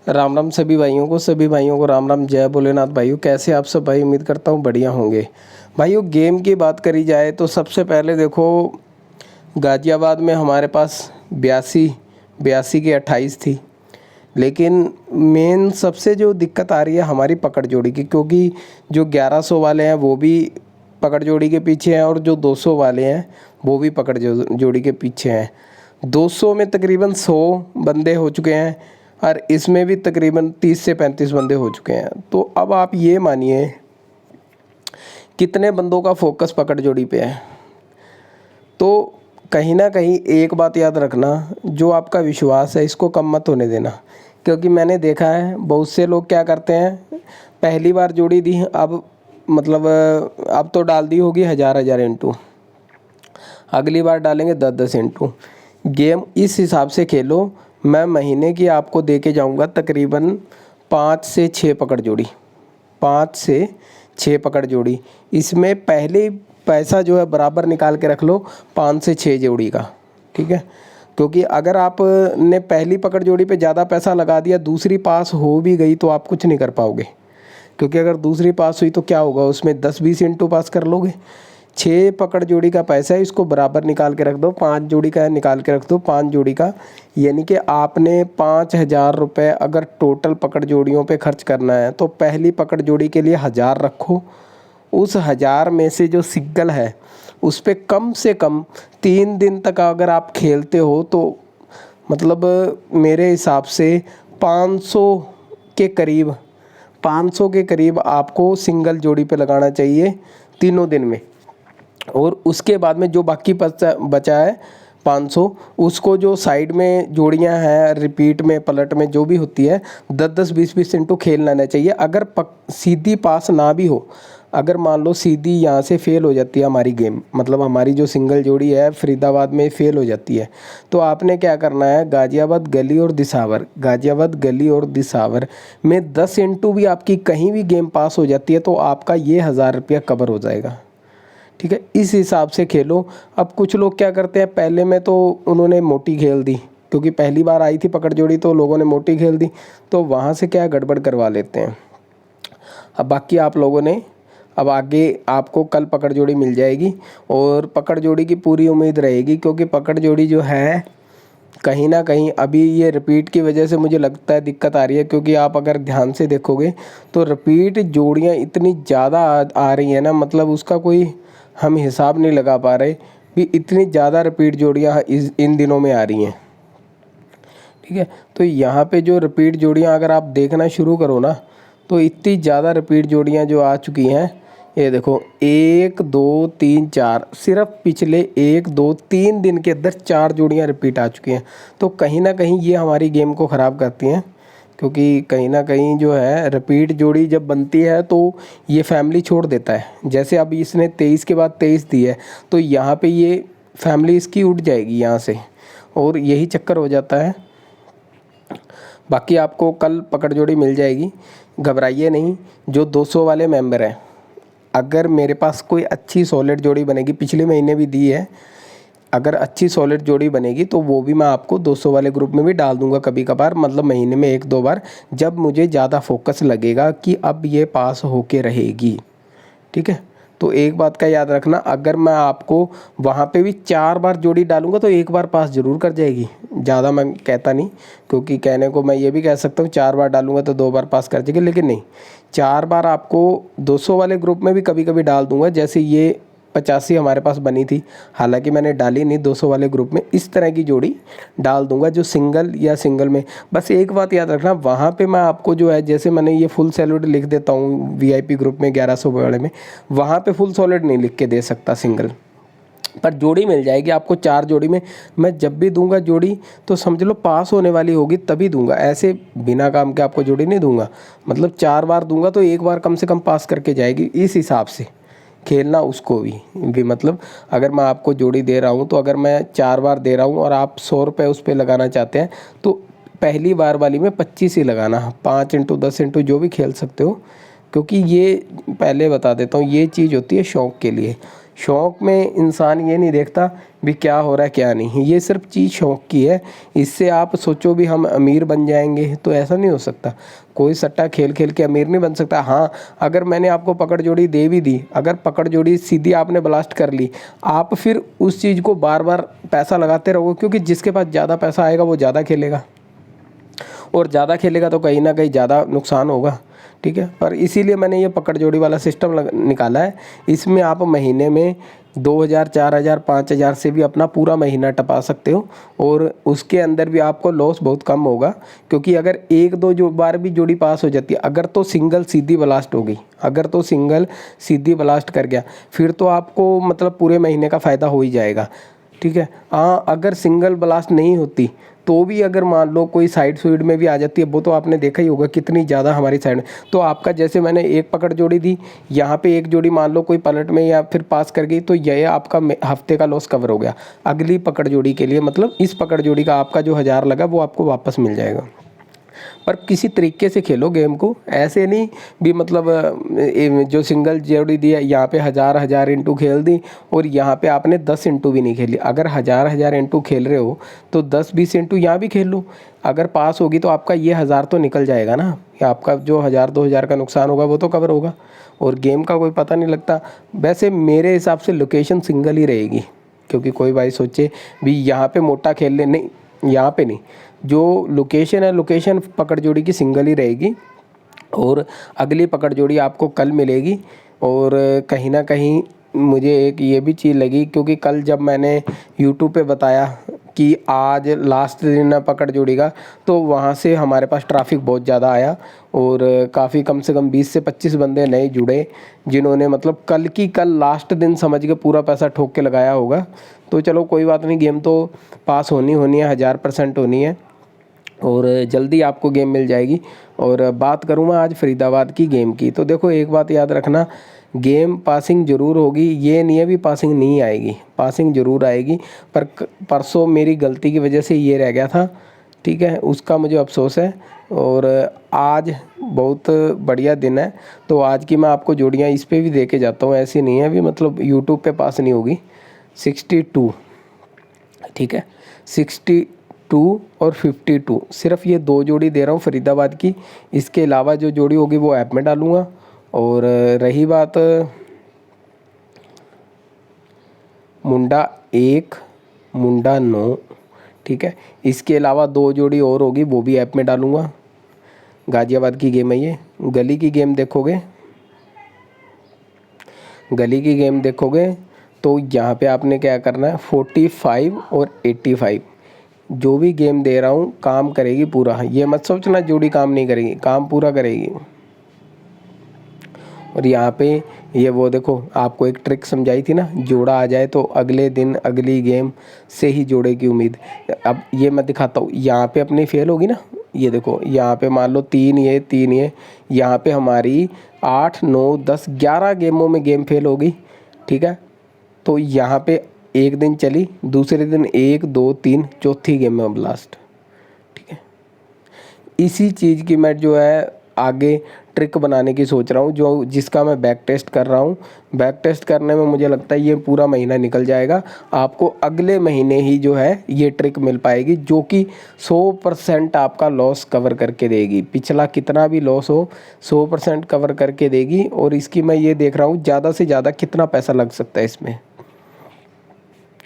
राम राम सभी भाइयों को राम राम, जय भोलेनाथ। भाइयों कैसे आप सब भाई? उम्मीद करता हूँ बढ़िया होंगे। भाइयों गेम की बात करी जाए तो सबसे पहले देखो, गाज़ियाबाद में हमारे पास 82 की 28 थी। लेकिन मेन सबसे जो दिक्कत आ रही है हमारी पकड़ जोड़ी की, क्योंकि जो 1100 वाले हैं वो भी पकड़ जोड़ी के पीछे हैं और जो 200 वाले हैं वो भी पकड़ जोड़ी के पीछे हैं। 200 में तकरीबन 100 बंदे हो चुके हैं और इसमें भी तकरीबन 30 से 35 बंदे हो चुके हैं। तो अब आप ये मानिए कितने बंदों का फोकस पकड़ जोड़ी पे है। तो कहीं ना कहीं एक बात याद रखना, जो आपका विश्वास है इसको कम मत होने देना। क्योंकि मैंने देखा है बहुत से लोग क्या करते हैं, पहली बार जोड़ी दी, अब मतलब अब तो डाल दी होगी 1000 इंटू, अगली बार डालेंगे 10 इंटू। गेम इस हिसाब से खेलो। मैं महीने की आपको दे के जाऊँगा तकरीबन 5 से 6 पकड़ जोड़ी, 5 से 6 पकड़ जोड़ी। इसमें पहले पैसा जो है बराबर निकाल के रख लो 5 से 6 जोड़ी का, ठीक है। क्योंकि अगर आपने पहली पकड़ जोड़ी पे ज़्यादा पैसा लगा दिया, दूसरी पास हो भी गई तो आप कुछ नहीं कर पाओगे। क्योंकि अगर दूसरी पास हुई तो क्या होगा, उसमें 10-20 इंटू पास कर लोगे। 6 पकड़ जोड़ी का पैसा है, इसको बराबर निकाल के रख दो। 5 जोड़ी का निकाल के रख दो, 5 जोड़ी का, यानी कि आपने 5000 रुपये अगर टोटल पकड़ जोड़ियों पे खर्च करना है तो पहली पकड़ जोड़ी के लिए 1000 रखो। उस 1000 में से जो सिग्गल है उस पे कम से कम 3 दिन तक अगर आप खेलते हो तो मतलब मेरे हिसाब से 500 के करीब 500 के करीब आपको सिंगल जोड़ी पे लगाना चाहिए तीनों दिन में। और उसके बाद में जो बाकी बचा है 500, उसको जो साइड में जोड़ियां हैं रिपीट में पलट में जो भी होती है 10-10 20-20 इंटू खेल लेना चाहिए। अगर सीधी पास ना भी हो, अगर मान लो सीधी यहाँ से फेल हो जाती है हमारी गेम, मतलब हमारी जो सिंगल जोड़ी है फरीदाबाद में फेल हो जाती है, तो आपने क्या करना है, गाज़ियाबाद गली और दिसावर में 10 इंटू भी आपकी कहीं भी गेम पास हो जाती है तो आपका ये 1000 रुपया कवर हो जाएगा, ठीक है। इस हिसाब से खेलो। अब कुछ लोग क्या करते हैं, पहले में तो उन्होंने मोटी खेल दी, क्योंकि पहली बार आई थी पकड़ जोड़ी तो लोगों ने मोटी खेल दी, तो वहाँ से क्या गड़बड़ करवा लेते हैं। अब बाकी आप लोगों ने, अब आगे आपको कल पकड़ जोड़ी मिल जाएगी और पकड़ जोड़ी की पूरी उम्मीद रहेगी, क्योंकि पकड़ जोड़ी जो है कहीं ना कहीं अभी ये रिपीट की वजह से मुझे लगता है दिक्कत आ रही है। क्योंकि आप अगर ध्यान से देखोगे तो रिपीट जोड़ियाँ इतनी ज़्यादा आ रही हैं ना, मतलब उसका कोई हम हिसाब नहीं लगा पा रहे भी, इतनी ज़्यादा रिपीट जोड़ियाँ इन दिनों में आ रही हैं, ठीक है। तो यहाँ पे जो रिपीट जोड़ियाँ अगर आप देखना शुरू करो ना, तो इतनी ज़्यादा रिपीट जोड़ियाँ जो आ चुकी हैं, ये देखो 1 2 3 4, सिर्फ पिछले 1 2 3 दिन के अंदर 4 जोड़ियाँ रिपीट आ चुकी हैं। तो कहीं ना कहीं ये हमारी गेम को ख़राब करती हैं, क्योंकि कहीं ना कहीं जो है रिपीट जोड़ी जब बनती है तो ये फैमिली छोड़ देता है। जैसे अब इसने 23 के बाद 23 दी है तो यहाँ पे ये फैमिली इसकी उठ जाएगी यहाँ से, और यही चक्कर हो जाता है। बाकी आपको कल पकड़ जोड़ी मिल जाएगी, घबराइए नहीं। जो 200 वाले मेंबर हैं, अगर मेरे पास कोई अच्छी सॉलिड जोड़ी बनेगी, पिछले महीने भी दी है, अगर अच्छी सॉलिड जोड़ी बनेगी तो वो भी मैं आपको 200 वाले ग्रुप में भी डाल दूंगा कभी कभार, मतलब महीने में 1-2 बार, जब मुझे ज़्यादा फोकस लगेगा कि अब ये पास होके रहेगी, ठीक है। तो एक बात का याद रखना, अगर मैं आपको वहाँ पे भी 4 बार जोड़ी डालूंगा तो 1 बार पास ज़रूर कर जाएगी। ज़्यादा मैं कहता नहीं, क्योंकि कहने को मैं ये भी कह सकता हूँ 4 बार डालूंगा तो 2 बार पास कर जाएगी, लेकिन नहीं, 4 बार आपको 200 वाले ग्रुप में भी कभी कभी डाल दूंगा। जैसे ये 85 हमारे पास बनी थी, हालांकि मैंने डाली नहीं 200 वाले ग्रुप में, इस तरह की जोड़ी डाल दूंगा जो सिंगल में। बस एक बात याद रखना, वहाँ पे मैं आपको जो है, जैसे मैंने ये फुल सॉलिड लिख देता हूँ वीआईपी ग्रुप में 1100 वाले में, वहाँ पे फुल सॉलिड नहीं लिख के दे सकता सिंगल, पर जोड़ी मिल जाएगी आपको। 4 जोड़ी में मैं जब भी दूंगा जोड़ी तो समझ लो पास होने वाली होगी तभी दूंगा, ऐसे बिना काम के आपको जोड़ी नहीं दूंगा। मतलब 4 बार दूंगा तो 1 बार कम से कम पास करके जाएगी, इस हिसाब से खेलना उसको भी मतलब अगर मैं आपको जोड़ी दे रहा हूँ तो अगर मैं 4 बार दे रहा हूँ और आप 100 रुपये उस पर लगाना चाहते हैं तो पहली बार वाली में 25 ही लगाना, 5 इंटू 10 इंटू जो भी खेल सकते हो। क्योंकि ये पहले बता देता हूँ, ये चीज़ होती है शौक़ के लिए, शौक़ में इंसान ये नहीं देखता भी क्या हो रहा है क्या नहीं, ये सिर्फ चीज़ शौक़ की है। इससे आप सोचो भी हम अमीर बन जाएंगे, तो ऐसा नहीं हो सकता। कोई सट्टा खेल खेल के अमीर नहीं बन सकता। हाँ, अगर मैंने आपको पकड़ जोड़ी दे भी दी, अगर पकड़ जोड़ी सीधी आपने ब्लास्ट कर ली, आप फिर उस चीज़ को बार बार पैसा लगाते रहोगे, क्योंकि जिसके पास ज़्यादा पैसा आएगा वो ज़्यादा खेलेगा, और ज़्यादा खेलेगा तो कहीं ना कहीं ज़्यादा नुकसान होगा। ठीक है, पर इसीलिए मैंने ये पकड़ जोड़ी वाला सिस्टम निकाला है। इसमें आप महीने में 2000, 4000, 5000 से भी अपना पूरा महीना टपा सकते हो, और उसके अंदर भी आपको लॉस बहुत कम होगा। क्योंकि अगर एक दो जो बार भी जोड़ी पास हो जाती है, अगर तो सिंगल सीधी ब्लास्ट हो गई, अगर तो सिंगल सीधी ब्लास्ट कर गया, फिर तो आपको मतलब पूरे महीने का फ़ायदा हो ही जाएगा। ठीक है, हाँ, अगर सिंगल ब्लास्ट नहीं होती तो भी अगर मान लो कोई साइड सुइड में भी आ जाती है, वो तो आपने देखा ही होगा कितनी ज़्यादा हमारी साइड में। तो आपका जैसे मैंने एक पकड़ जोड़ी दी, यहाँ पे एक जोड़ी मान लो कोई पलट में या फिर पास कर गई, तो यह आपका हफ्ते का लॉस कवर हो गया। अगली पकड़ जोड़ी के लिए मतलब इस पकड़ जोड़ी का आपका जो 1000 लगा वो आपको वापस मिल जाएगा। पर किसी तरीके से खेलो गेम को, ऐसे नहीं भी मतलब जो सिंगल जोड़ी दी है यहाँ पे 1000 इंटू खेल दी, और यहाँ पे आपने 10 इंटू भी नहीं खेली। अगर 1000 इंटू खेल रहे हो तो 10-20 इंटू यहाँ भी खेल लो। अगर पास होगी तो आपका ये 1000 तो निकल जाएगा ना, या आपका जो 1000-2000 का नुकसान होगा वो तो कवर होगा, और गेम का कोई पता नहीं लगता। वैसे मेरे हिसाब से लोकेशन सिंगल ही रहेगी, क्योंकि कोई भाई सोचे भी यहाँ पे मोटा खेल ले, नहीं, यहाँ पे नहीं, जो लोकेशन है, लोकेशन पकड़ जोड़ी की सिंगल ही रहेगी। और अगली पकड़ जोड़ी आपको कल मिलेगी। और कहीं ना कहीं मुझे एक ये भी चीज़ लगी, क्योंकि कल जब मैंने यूट्यूब पे बताया कि आज लास्ट दिन है पकड़ जोड़ी का, तो वहाँ से हमारे पास ट्रैफिक बहुत ज़्यादा आया, और काफ़ी कम से कम 20 से 25 बंदे नए जुड़े, जिन्होंने मतलब कल लास्ट दिन समझ के पूरा पैसा ठोक के लगाया होगा। तो चलो कोई बात नहीं, गेम तो पास होनी है, 1000% होनी है, और जल्दी आपको गेम मिल जाएगी। और बात करूँ मैं आज फरीदाबाद की गेम की, तो देखो एक बात याद रखना, गेम पासिंग ज़रूर होगी, ये नहीं है भी पासिंग नहीं आएगी, पासिंग ज़रूर आएगी। पर परसों मेरी गलती की वजह से ये रह गया था, ठीक है, उसका मुझे अफसोस है। और आज बहुत बढ़िया दिन है, तो आज की मैं आपको जोड़ियाँ इस पे भी दे के जाता हूँ, ऐसी नहीं है भी मतलब यूट्यूब पे पास नहीं होगी। 62, ठीक है, 62 और 52, सिर्फ ये दो जोड़ी दे रहा हूँ फरीदाबाद की। इसके अलावा जो जोड़ी होगी वो ऐप में डालूँगा। और रही बात मुंडा 1, मुंडा 9, ठीक है, इसके अलावा दो जोड़ी और होगी, वो भी ऐप में डालूँगा। गाज़ियाबाद की गेम है ये। गली की गेम देखोगे, गली की गेम देखोगे तो यहाँ पे आपने क्या करना है, 45 और 85, जो भी गेम दे रहा हूँ काम करेगी पूरा। ये मत सोचना जोड़ी काम नहीं करेगी, काम पूरा करेगी। और यहाँ पे ये वो देखो, आपको एक ट्रिक समझाई थी ना, जोड़ा आ जाए तो अगले दिन अगली गेम से ही जोड़े की उम्मीद। अब ये मैं दिखाता हूँ, यहाँ पे अपनी फेल होगी ना, ये देखो यहाँ पे मान लो 3 ये 3 ये, यहाँ पे हमारी 8, 9, 10, 11 गेमों में गेम फेल होगी। ठीक है, तो यहाँ पे एक दिन चली, दूसरे दिन 1, 2, 3, चौथी गेम में ब्लास्ट। ठीक है, इसी चीज़ की मैं जो है आगे ट्रिक बनाने की सोच रहा हूँ, जिसका मैं बैक टेस्ट कर रहा हूँ। बैक टेस्ट करने में मुझे लगता है ये पूरा महीना निकल जाएगा, आपको अगले महीने ही जो है ये ट्रिक मिल पाएगी, जो कि 100% आपका लॉस कवर करके देगी। पिछला कितना भी लॉस हो 100% कवर करके देगी। और इसकी मैं ये देख रहा हूँ ज़्यादा से ज़्यादा कितना पैसा लग सकता है इसमें।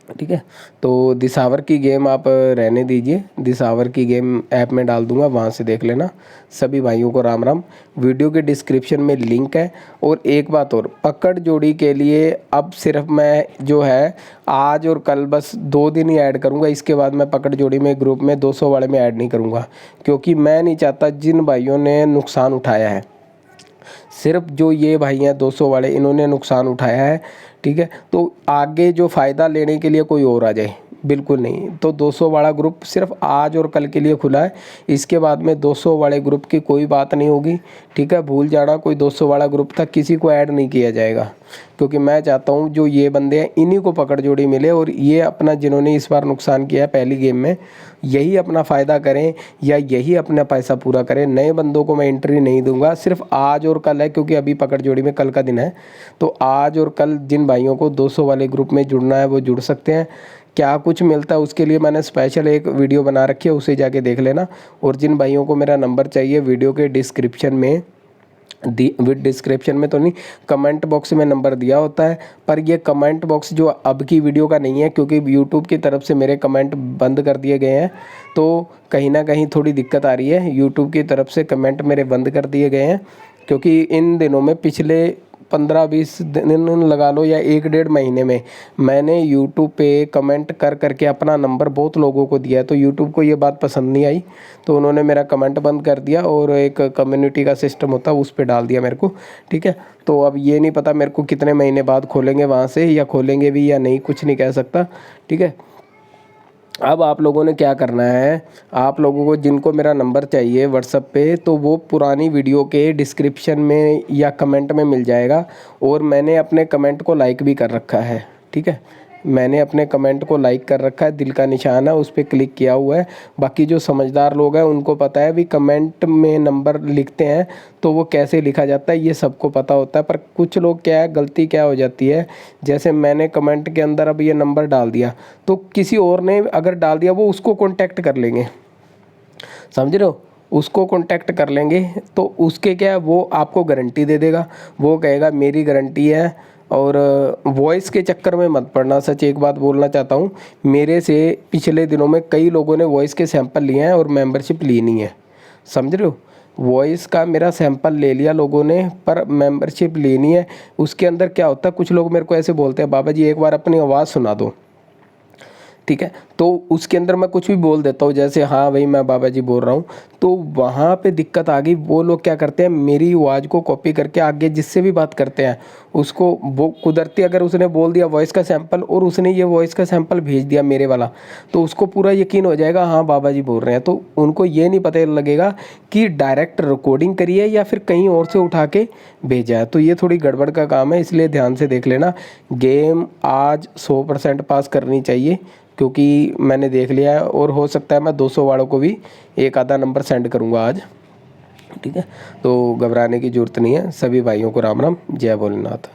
ठीक है, तो दिसावर की गेम आप रहने दीजिए, दिसावर की गेम ऐप में डाल दूंगा, वहाँ से देख लेना। सभी भाइयों को राम राम। वीडियो के डिस्क्रिप्शन में लिंक है। और एक बात और, पकड़ जोड़ी के लिए अब सिर्फ मैं जो है आज और कल बस 2 दिन ही ऐड करूँगा, इसके बाद मैं पकड़ जोड़ी में ग्रुप में 200 वाले में ऐड नहीं करूँगा, क्योंकि मैं नहीं चाहता जिन भाइयों ने नुकसान उठाया है, सिर्फ जो ये भाई हैं 200 वाले, इन्होंने नुकसान उठाया है। ठीक है, तो आगे जो फ़ायदा लेने के लिए कोई और आ जाए, बिल्कुल नहीं। तो 200 वाला ग्रुप सिर्फ आज और कल के लिए खुला है, इसके बाद में 200 वाले ग्रुप की कोई बात नहीं होगी, ठीक है। भूल जाना, कोई 200 वाला ग्रुप था किसी को ऐड नहीं किया जाएगा, क्योंकि मैं चाहता हूँ जो ये बंदे हैं इन्हीं को पकड़ जोड़ी मिले, और ये अपना जिन्होंने इस बार नुकसान किया है पहली गेम में, यही अपना फ़ायदा करें या यही अपना पैसा पूरा करें। नए बंदों को मैं एंट्री नहीं दूंगा, सिर्फ आज और कल है, क्योंकि अभी पकड़ जोड़ी में कल का दिन है। तो आज और कल जिन भाइयों को 200 वाले ग्रुप में जुड़ना है वो जुड़ सकते हैं। क्या कुछ मिलता है उसके लिए मैंने स्पेशल एक वीडियो बना रखी है, उसे जाके देख लेना। और जिन भाइयों को मेरा नंबर चाहिए, वीडियो के डिस्क्रिप्शन में डिस्क्रिप्शन में तो नहीं, कमेंट बॉक्स में नंबर दिया होता है। पर ये कमेंट बॉक्स जो अब की वीडियो का नहीं है, क्योंकि यूट्यूब की तरफ से मेरे कमेंट बंद कर दिए गए हैं, तो कहीं ना कहीं थोड़ी दिक्कत आ रही है। यूट्यूब की तरफ से कमेंट मेरे बंद कर दिए गए हैं, क्योंकि इन दिनों में पिछले 15-20 दिन लगा लो या 1-1.5 महीने में मैंने यूट्यूब पे कमेंट कर करके अपना नंबर बहुत लोगों को दिया है। तो यूट्यूब को ये बात पसंद नहीं आई, तो उन्होंने मेरा कमेंट बंद कर दिया और एक कम्युनिटी का सिस्टम होता है उस पर डाल दिया मेरे को, ठीक है। तो अब ये नहीं पता मेरे को कितने महीने बाद खोलेंगे वहाँ से, या खोलेंगे भी या नहीं, कुछ नहीं कह सकता, ठीक है। अब आप लोगों ने क्या करना है, आप लोगों को जिनको मेरा नंबर चाहिए व्हाट्सएप पे, तो वो पुरानी वीडियो के डिस्क्रिप्शन में या कमेंट में मिल जाएगा। और मैंने अपने कमेंट को लाइक भी कर रखा है, ठीक है। मैंने अपने कमेंट को लाइक कर रखा है, दिल का निशान है उस पर क्लिक किया हुआ है। बाकी जो समझदार लोग हैं उनको पता है भी कमेंट में नंबर लिखते हैं तो वो कैसे लिखा जाता है, ये सबको पता होता है। पर कुछ लोग क्या है, गलती क्या हो जाती है, जैसे मैंने कमेंट के अंदर अब ये नंबर डाल दिया, तो किसी और ने अगर डाल दिया वो उसको कॉन्टैक्ट कर लेंगे, समझ रहे हो, उसको कांटेक्ट कर लेंगे। तो उसके क्या है, वो आपको गारंटी दे देगा, वो कहेगा मेरी गारंटी है। और वॉइस के चक्कर में मत पड़ना। सच एक बात बोलना चाहता हूँ, मेरे से पिछले दिनों में कई लोगों ने वॉइस के सैंपल लिए हैं और मेंबरशिप ली नहीं है, समझ रहे हो। वॉइस का मेरा सैंपल ले लिया लोगों ने, पर मेंबरशिप लेनी है। उसके अंदर क्या होता है, कुछ लोग मेरे को ऐसे बोलते हैं बाबा जी एक बार अपनी आवाज़ सुना दो, ठीक है। तो उसके अंदर मैं कुछ भी बोल देता हूँ, जैसे हाँ भाई मैं बाबा जी बोल रहा हूँ, तो वहाँ पे दिक्कत आ गई। वो लोग क्या करते हैं, मेरी आवाज़ को कॉपी करके आगे जिससे भी बात करते हैं उसको, वो कुदरती अगर उसने बोल दिया वॉइस का सैंपल और उसने ये वॉइस का सैंपल भेज दिया मेरे वाला, तो उसको पूरा यकीन हो जाएगा हाँ बाबा जी बोल रहे हैं। तो उनको ये नहीं पता लगेगा कि डायरेक्ट रिकॉर्डिंग करी है या फिर कहीं और से उठा के भेजा है। तो ये थोड़ी गड़बड़ का काम है, इसलिए ध्यान से देख लेना। गेम आज 100% पास करनी चाहिए, क्योंकि मैंने देख लिया है। और हो सकता है मैं 200 वालों को भी एक आधा नंबर सेंड करूंगा आज, ठीक है। तो घबराने की ज़रूरत नहीं है। सभी भाइयों को राम राम, जय भोलेनाथ।